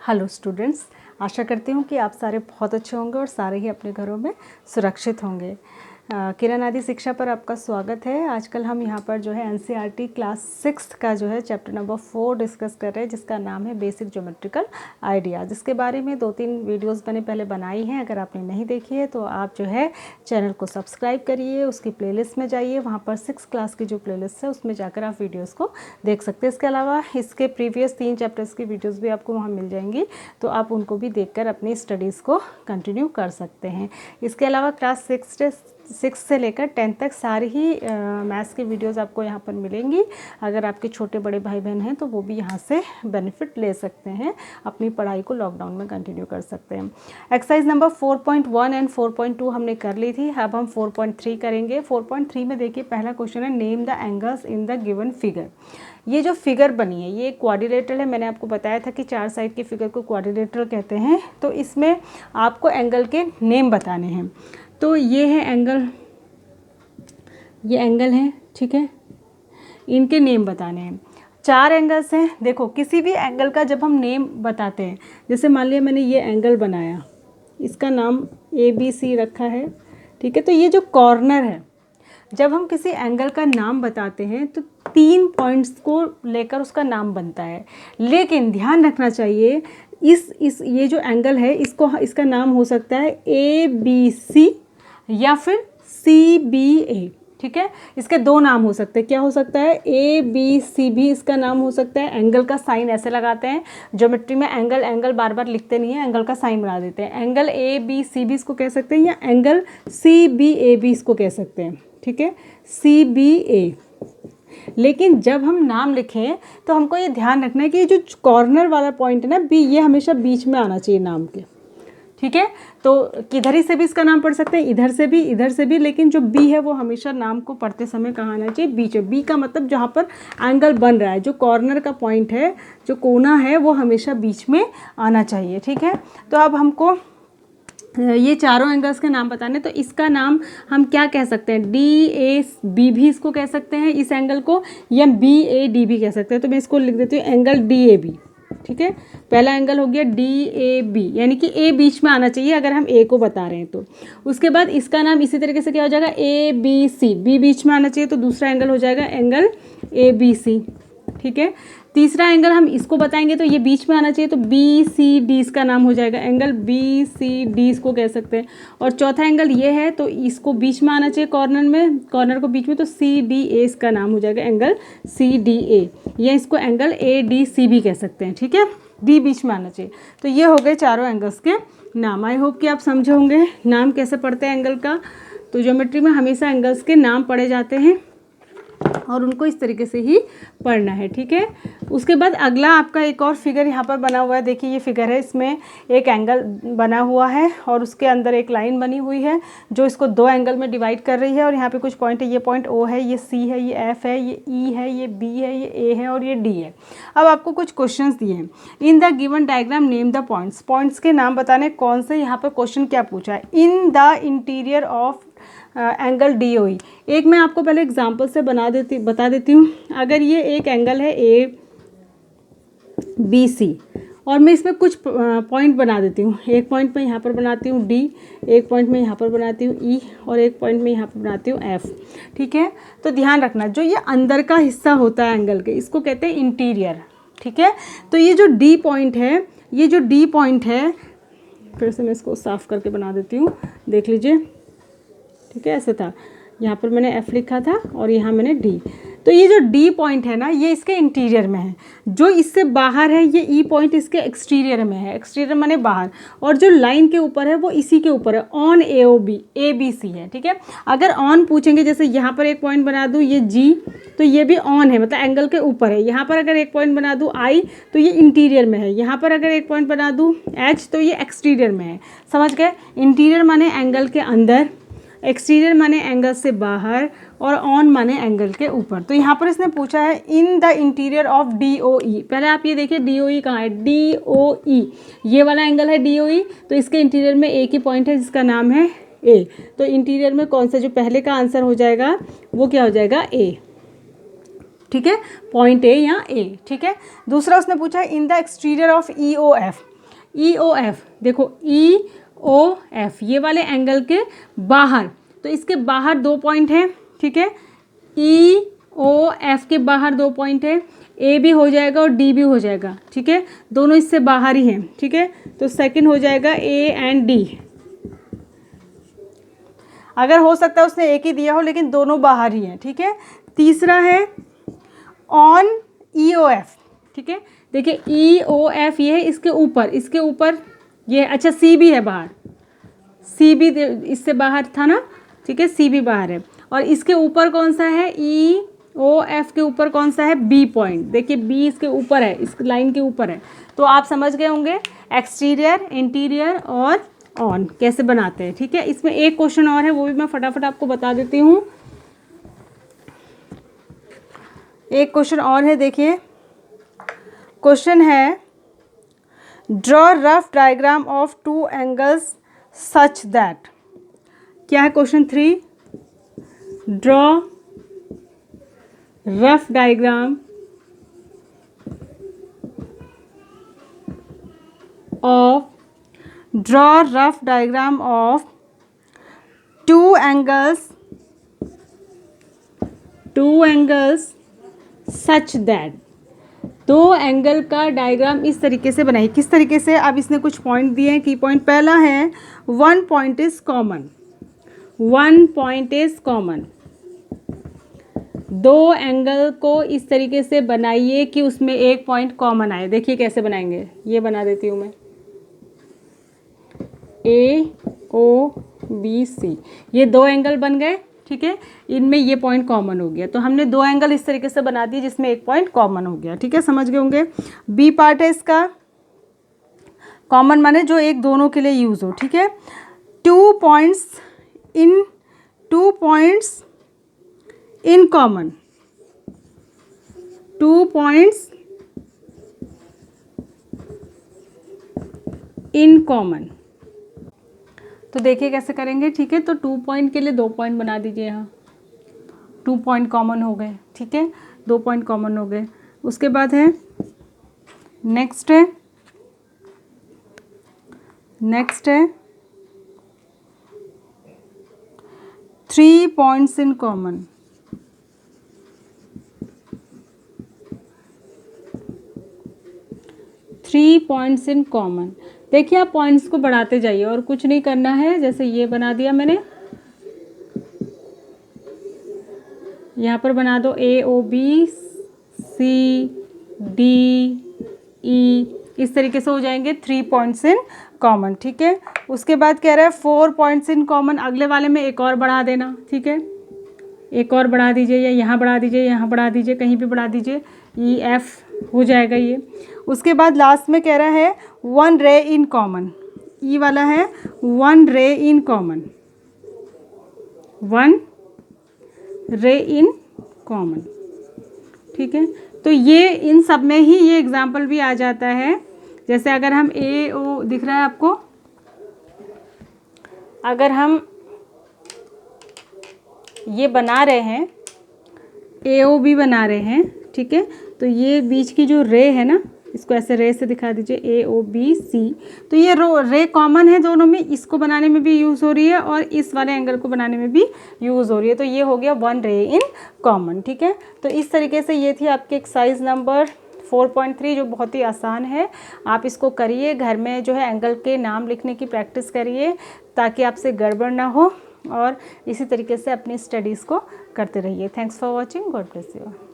Hello students, आशा करती हूँ कि आप सारे बहुत अच्छे होंगे और सारे ही अपने घरों में सुरक्षित होंगे। किरण आदि शिक्षा पर आपका स्वागत है। आजकल हम यहाँ पर जो है एनसीईआरटी क्लास 6 का जो है चैप्टर नंबर 4 डिस्कस कर रहे हैं, जिसका नाम है बेसिक ज्योमेट्रिकल आइडिया, जिसके बारे में 2-3 वीडियोस मैंने पहले बनाई हैं। अगर आपने नहीं देखी है तो आप जो है चैनल को सब्सक्राइब करिए, उसकी प्लेलिस्ट में जाइए, वहाँ पर 6 क्लास की जो प्लेलिस्ट है उसमें जाकर आप वीडियोज़ को देख सकते हैं। इसके अलावा इसके प्रीवियस 3 चैप्टर्स की वीडियोज़ भी आपको वहाँ मिल जाएंगी, तो आप उनको भी देखकर अपनी स्टडीज़ को कंटिन्यू कर सकते हैं। इसके अलावा क्लास 6 से लेकर 10 तक सारी ही मैथ्स की वीडियोस आपको यहाँ पर मिलेंगी। अगर आपके छोटे बड़े भाई बहन हैं तो वो भी यहाँ से बेनिफिट ले सकते हैं, अपनी पढ़ाई को लॉकडाउन में कंटिन्यू कर सकते हैं। एक्सरसाइज नंबर 4.1 एंड 4.2 हमने कर ली थी, अब हम 4.3 करेंगे। 4.3 में देखिए पहला क्वेश्चन है, name the angles in the given figure. ये जो फिगर बनी है ये क्वाड्रिलेटरल है। मैंने आपको बताया था कि 4 साइड के फिगर को क्वाड्रिलेटरल कहते हैं। तो इसमें आपको एंगल के नेम बताने हैं। तो ये है एंगल, ये एंगल है, ठीक है, इनके नेम बताने हैं। 4 एंगल्स हैं। देखो किसी भी एंगल का जब हम नेम बताते हैं, जैसे मान लिया मैंने ये एंगल बनाया, इसका नाम ABC रखा है, ठीक है। तो ये जो कॉर्नर है, जब हम किसी एंगल का नाम बताते हैं तो 3 पॉइंट्स को लेकर उसका नाम बनता है। लेकिन ध्यान रखना चाहिए, इस ये जो एंगल है इसका नाम हो सकता है ABC या फिर CBA, ठीक है। इसके 2 नाम हो सकते हैं। क्या हो सकता है? ABC भी इसका नाम हो सकता है। एंगल का साइन ऐसे लगाते हैं, ज्योमेट्री में एंगल बार बार लिखते नहीं है, एंगल का साइन बना देते हैं। एंगल ABC भी इसको कह सकते हैं, या एंगल CBA भी इसको कह सकते हैं, ठीक है, CBA। लेकिन जब हम नाम लिखें तो हमको ये ध्यान रखना है कि ये जो कॉर्नर वाला पॉइंट है ना B, ये हमेशा बीच में आना चाहिए नाम के, ठीक है। तो किधर ही से भी इसका नाम पढ़ सकते हैं, इधर से भी, लेकिन जो B है वो हमेशा नाम को पढ़ते समय कहाँ आना चाहिए? बीच में। B का मतलब जहाँ पर एंगल बन रहा है, जो कॉर्नर का पॉइंट है, जो कोना है, वो हमेशा बीच में आना चाहिए, ठीक है। तो अब हमको ये चारों एंगल्स के नाम बताने, तो इसका नाम हम क्या कह सकते हैं? DAB भी इसको कह सकते हैं इस एंगल को, या BAD भी कह सकते हैं। तो मैं इसको लिख देती हूँ एंगल DAB, ठीक है। पहला एंगल हो गया DAB, यानी कि A बीच में आना चाहिए अगर हम A को बता रहे हैं तो। उसके बाद इसका नाम इसी तरीके से क्या हो जाएगा? ABC, B बीच में आना चाहिए, तो दूसरा एंगल हो जाएगा एंगल ABC, ठीक है। तीसरा एंगल हम इसको बताएंगे तो ये बीच में आना चाहिए, तो BCD इसका नाम हो जाएगा, एंगल BCD इसको कह सकते हैं। और चौथा एंगल ये है, तो इसको बीच में आना चाहिए, कॉर्नर को बीच में, तो CDA इसका नाम हो जाएगा, एंगल CDA, या इसको एंगल ADC भी कह सकते हैं, ठीक है। D बीच में आना चाहिए। तो ये हो गए चारों एंगल्स के नाम। आई होप कि आप समझे होंगे नाम कैसे पढ़ते हैं एंगल का। तो ज्योमेट्री में हमेशा एंगल्स के नाम पढ़े जाते हैं और उनको इस तरीके से ही पढ़ना है, ठीक है। उसके बाद अगला आपका एक और फिगर यहाँ पर बना हुआ है। देखिए ये फिगर है, इसमें एक एंगल बना हुआ है और उसके अंदर एक लाइन बनी हुई है जो इसको 2 एंगल में डिवाइड कर रही है। और यहाँ पे कुछ पॉइंट है, ये पॉइंट O है, ये C है, ये F है, ये E है, ये B है, ये A है और ये D है। अब आपको कुछ क्वेश्चंस दिए हैं। In the given diagram name the points. Points के नाम बताने कौन से, यहाँ पर क्वेश्चन क्या पूछा है? In the interior of angle DOE। एक मैं आपको पहले एग्जांपल से बता देती हूँ। अगर ये एक एंगल है ABC और मैं इसमें कुछ पॉइंट बना देती हूँ। एक पॉइंट मैं यहाँ पर बनाती हूँ D, एक पॉइंट मैं यहाँ पर बनाती हूँ E और एक पॉइंट मैं यहाँ पर बनाती हूँ F, ठीक है। तो ध्यान रखना, जो ये अंदर का हिस्सा होता है एंगल के, इसको कहते हैं इंटीरियर, ठीक है। तो ये जो D पॉइंट है, ये जो D पॉइंट है, फिर से मैं इसको साफ करके बना देती हूँ, देख लीजिए, ठीक है। ऐसे था, यहाँ पर मैंने F लिखा था और यहाँ मैंने D। तो ये जो D पॉइंट है ना, ये इसके इंटीरियर में है। जो इससे बाहर है, ये E पॉइंट इसके एक्सटीरियर में है। एक्सटीरियर माने बाहर, और जो लाइन के ऊपर है वो इसी के ऊपर है, ऑन ABC है, ठीक है। अगर ऑन पूछेंगे, जैसे यहाँ पर एक पॉइंट बना दूँ ये G, तो ये भी ऑन है, मतलब एंगल के ऊपर है। यहाँ पर अगर एक पॉइंट बना दूँ I, तो ये इंटीरियर में है। यहाँ पर अगर एक पॉइंट बना दूँ H, तो ये एक्सटीरियर में है। समझ गए? इंटीरियर माने एंगल के अंदर, एक्सटीरियर माने एंगल से बाहर, और ऑन माने एंगल के ऊपर। तो यहाँ पर इसने पूछा है in the interior of DOE। पहले आप ये देखिए DOE कहाँ है? DOE, ये वाला एंगल है DOE। तो इसके इंटीरियर में एक ही पॉइंट है जिसका नाम है A। तो इंटीरियर में कौन सा, जो पहले का आंसर हो जाएगा वो क्या हो जाएगा? A, ठीक है, पॉइंट A या A, ठीक है। दूसरा उसने पूछा है in the exterior of EOF। E O F, देखो ई ओ एफ ये वाले एंगल के बाहर, तो इसके बाहर 2 पॉइंट है, ठीक है, ई ओ एफ के बाहर 2 पॉइंट है, ए भी हो जाएगा और डी भी हो जाएगा, ठीक है, दोनों इससे बाहर ही हैं, ठीक है, तो सेकंड हो जाएगा ए एंड डी। अगर हो सकता है उसने एक ही दिया हो लेकिन दोनों बाहर ही हैं, ठीक है। तीसरा है ऑन ई ओ एफ, ठीक है, देखिए ई ओ एफ ये है इसके ऊपर ये, अच्छा सी भी है बाहर, सी भी इससे बाहर था ना, ठीक है, सी भी बाहर है, और इसके ऊपर कौन सा है, ई ओ एफ के ऊपर कौन सा है, बी पॉइंट, देखिए बी इसके ऊपर है, इस लाइन के ऊपर है, तो आप समझ गए होंगे एक्सटीरियर, इंटीरियर और ऑन कैसे बनाते हैं, ठीक है। इसमें एक क्वेश्चन और है, वो भी मैं फटाफट आपको बता देती हूँ। एक क्वेश्चन और है, देखिए क्वेश्चन है draw rough diagram of 2 angles such that, क्या है question 3, draw rough diagram of 2 angles such that, 2 angle का डायग्राम इस तरीके से बनाइए। किस तरीके से, अब इसने कुछ पॉइंट दिए हैं, की पॉइंट पहला है 1 point is common, 1 point is common, 2 angle को इस तरीके से बनाइए कि उसमें एक पॉइंट कॉमन आए। देखिए कैसे बनाएंगे, ये बना देती हूँ मैं, ए ओ बी सी, ये 2 एंगल बन गए, ठीक है, इनमें ये पॉइंट कॉमन हो गया, तो हमने 2 एंगल इस तरीके से बना दिए जिसमें एक पॉइंट कॉमन हो गया, ठीक है, समझ गए होंगे। बी पार्ट है इसका, कॉमन माने जो एक दोनों के लिए यूज़ हो, ठीक है, 2 points in common, 2 points in common, तो देखिए कैसे करेंगे, ठीक है, तो 2 पॉइंट के लिए 2 पॉइंट बना दीजिए, यहाँ 2 पॉइंट कॉमन हो गए, ठीक है, 2 पॉइंट कॉमन हो गए। उसके बाद है नेक्स्ट है 3 points in common, 3 points in common, देखिए आप पॉइंट्स को बढ़ाते जाइए और कुछ नहीं करना है, जैसे ये बना दिया मैंने, यहाँ पर बना दो ए O B C D E, इस तरीके से हो जाएंगे 3 पॉइंट्स इन कॉमन, ठीक है। उसके बाद कह रहा है 4 पॉइंट्स इन कॉमन, अगले वाले में एक और बढ़ा देना, ठीक है, एक और बढ़ा दीजिए, या यहाँ बढ़ा दीजिए, यहाँ बढ़ा दीजिए, कहीं भी बढ़ा दीजिए, ई एफ हो जाएगा ये। उसके बाद लास्ट में कह रहा है 1 रे इन कॉमन, ई वाला है 1 रे इन कॉमन, 1 रे इन कॉमन, ठीक है, तो ये इन सब में ही ये एग्जाम्पल भी आ जाता है। जैसे अगर हम ए ओ, दिख रहा है आपको, अगर हम ये बना रहे हैं, ए ओ बी बना रहे हैं, ठीक है, तो ये बीच की जो रे है ना, इसको ऐसे रे से दिखा दीजिए, ए ओ बी सी, तो ये रे कॉमन है दोनों में, इसको बनाने में भी यूज़ हो रही है और इस वाले एंगल को बनाने में भी यूज़ हो रही है, तो ये हो गया 1 रे इन कॉमन, ठीक है। तो इस तरीके से ये थी आपकी एक्सरसाइज नंबर 4.3 जो बहुत ही आसान है, आप इसको करिए, घर में जो है एंगल के नाम लिखने की प्रैक्टिस करिए ताकि आपसे गड़बड़ ना हो, और इसी तरीके से अपनी स्टडीज़ को करते रहिए। Thanks for watching, God bless you.